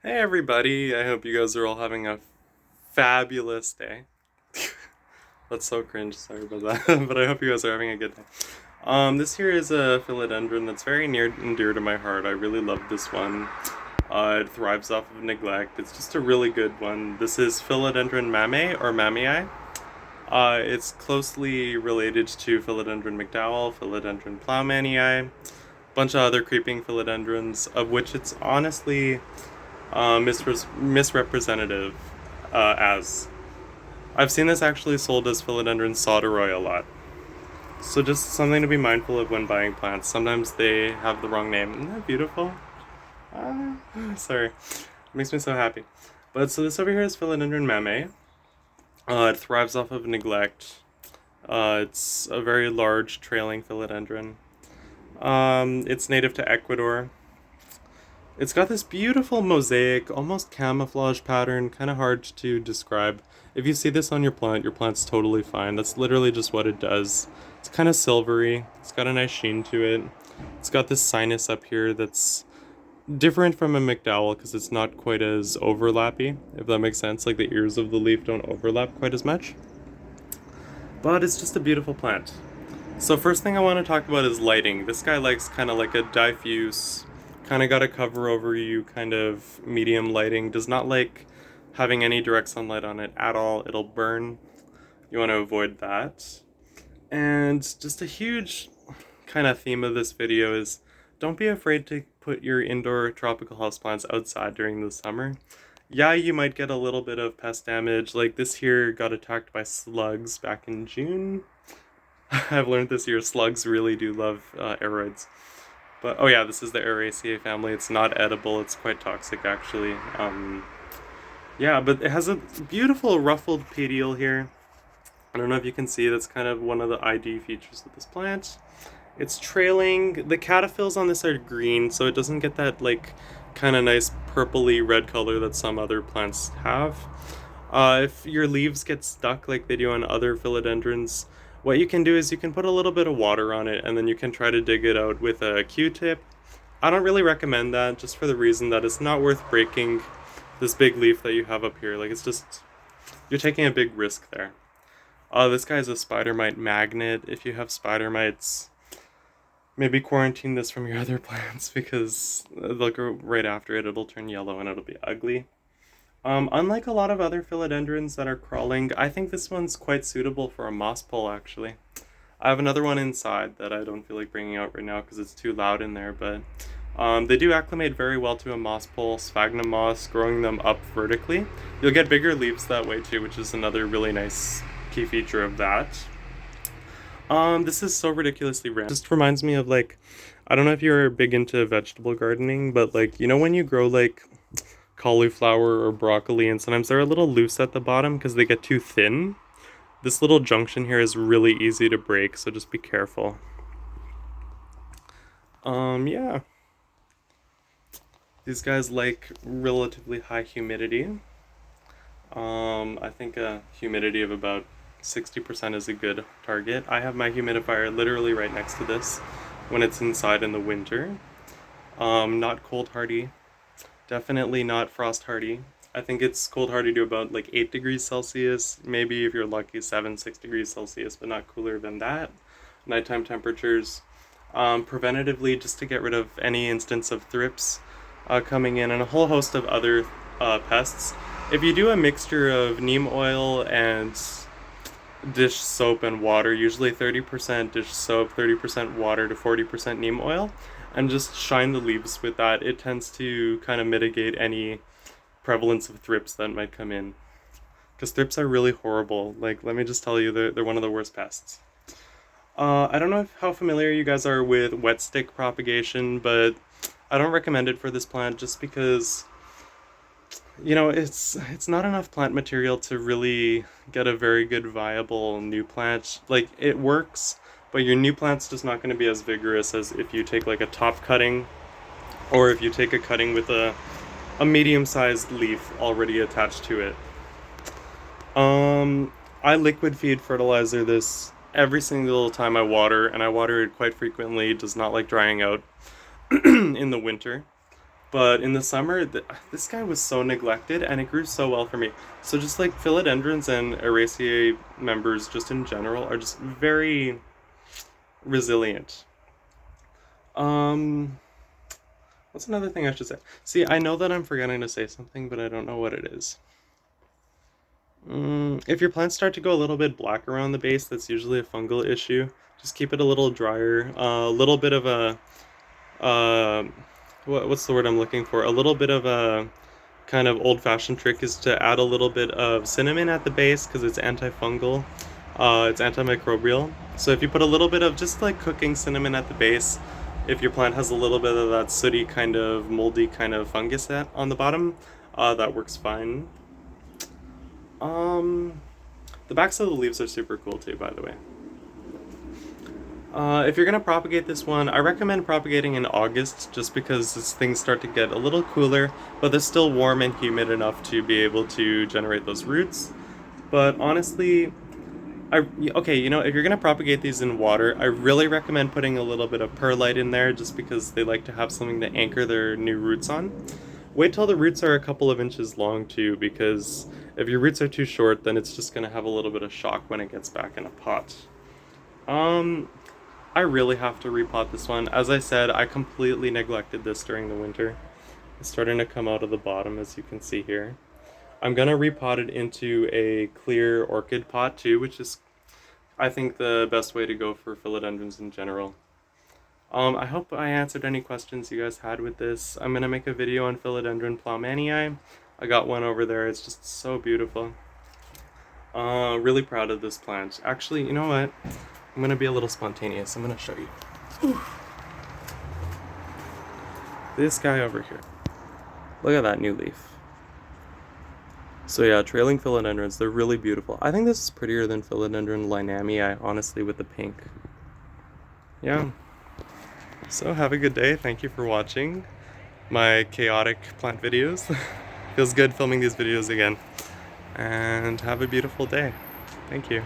Hey everybody, I hope you guys are all having a fabulous day. That's so cringe, sorry about that, but I hope you guys are having a good day. This here is a philodendron that's very near and dear to my heart. I really love this one. It thrives off of neglect. It's just a really good one. This is Philodendron mamei or mamei. It's closely related to Philodendron McDowell, Philodendron plowmanii, bunch of other creeping philodendrons, of which it's honestly misrepresentative as. I've seen this actually sold as Philodendron sauteroy a lot. So just something to be mindful of when buying plants. Sometimes they have the wrong name. Isn't that beautiful? Ah, sorry. It makes me so happy. But so this over here is Philodendron mamei. It thrives off of neglect. It's a very large trailing philodendron. It's native to Ecuador. It's got this beautiful mosaic, almost camouflage pattern, kind of hard to describe. If you see this on your plant's totally fine. That's literally just what it does. It's kind of silvery. It's got a nice sheen to it. It's got this sinus up here that's different from a McDowell because it's not quite as overlappy, if that makes sense. Like the ears of the leaf don't overlap quite as much. But it's just a beautiful plant. So first thing I want to talk about is lighting. This guy likes kind of like a diffuse, kind of got a cover over you kind of medium lighting. Does not like having any direct sunlight on it at all. It'll burn. You want to avoid that. And just a huge kind of theme of this video is don't be afraid to put your indoor tropical houseplants outside during the summer. Yeah, you might get a little bit of pest damage. Like this here got attacked by slugs back in June. I've learned this year slugs really do love aeroids. But oh yeah, this is the Araceae family. It's not edible. It's quite toxic actually. Yeah, but it has a beautiful ruffled petiole here. I don't know if you can see. That's kind of one of the ID features of this plant. It's trailing. The caterpillars on this are green, so it doesn't get that like kind of nice purpley red color that some other plants have. If your leaves get stuck like they do on other philodendrons, what you can do is you can put a little bit of water on it and then you can try to dig it out with a Q-tip. I don't really recommend that just for the reason that it's not worth breaking this big leaf that you have up here. Like it's just, you're taking a big risk there. This guy's a spider mite magnet. If you have spider mites, maybe quarantine this from your other plants because they'll go right after it. It'll turn yellow and it'll be ugly. Unlike a lot of other philodendrons that are crawling, I think this one's quite suitable for a moss pole actually. I have another one inside that I don't feel like bringing out right now because it's too loud in there, but they do acclimate very well to a moss pole, sphagnum moss, growing them up vertically. You'll get bigger leaves that way too, which is another really nice key feature of that. This is so ridiculously random. Just reminds me of like, I don't know if you're big into vegetable gardening, but like, you know when you grow like cauliflower or broccoli and sometimes they're a little loose at the bottom because they get too thin? This little junction here is really easy to break, so just be careful. Yeah. These guys like relatively high humidity. I think a humidity of about 60% is a good target. I have my humidifier literally right next to this when it's inside in the winter. Not cold hardy. Definitely not frost hardy. I think it's cold hardy to about like 8 degrees Celsius, maybe if you're lucky 7, 6 degrees Celsius, but not cooler than that. Nighttime temperatures. Preventatively, just to get rid of any instance of thrips coming in and a whole host of other pests. If you do a mixture of neem oil and dish soap and water, usually 30% dish soap, 30% water to 40% neem oil, and just shine the leaves with that, it tends to kind of mitigate any prevalence of thrips that might come in. Because thrips are really horrible. Like, let me just tell you, they're one of the worst pests. I don't know how familiar you guys are with wet stick propagation, but I don't recommend it for this plant just because it's not enough plant material to really get a very good viable new plant. Like it works, but your new plant's just not going to be as vigorous as if you take like a top cutting or if you take a cutting with a medium-sized leaf already attached to it. I liquid feed fertilizer this every single time I water, and I water it quite frequently. It does not like drying out in the winter. But in the summer, this guy was so neglected and it grew so well for me. So just like philodendrons and Araceae members just in general are just very resilient. Um, what's another thing I should say? See, I know that I'm forgetting to say something, but I don't know what it is. If your plants start to go a little bit black around the base, that's usually a fungal issue. Just keep it a little drier. A little bit of a uh, what's the word I'm looking for? A little bit of a kind of old-fashioned trick is to add a little bit of cinnamon at the base because it's antifungal. It's antimicrobial. So if you put a little bit of just like cooking cinnamon at the base, if your plant has a little bit of that sooty kind of moldy kind of fungus on the bottom, that works fine. Um, the backs of the leaves are super cool too, by the way. If you're gonna propagate this one, I recommend propagating in August just because things start to get a little cooler, but they're still warm and humid enough to be able to generate those roots. But honestly, okay, you know, if you're gonna propagate these in water, I really recommend putting a little bit of perlite in there just because they like to have something to anchor their new roots on. Wait till the roots are a couple of inches long too, because if your roots are too short, then it's just gonna have a little bit of shock when it gets back in a pot. Um, I really have to repot this one. As I said, I completely neglected this during the winter. It's starting to come out of the bottom, as you can see here. I'm gonna repot it into a clear orchid pot too, which is, I think, the best way to go for philodendrons in general. I hope I answered any questions you guys had with this. I'm gonna make a video on Philodendron ploumanii. I got one over there. It's just so beautiful. Really proud of this plant. Actually, you know what? I'm gonna be a little spontaneous. I'm gonna show you. Whew. This guy over here. Look at that new leaf. So yeah, trailing philodendrons, they're really beautiful. I think this is prettier than Philodendron linamii, honestly, with the pink. Yeah. So have a good day. Thank you for watching my chaotic plant videos. Feels good filming these videos again. And have a beautiful day. Thank you.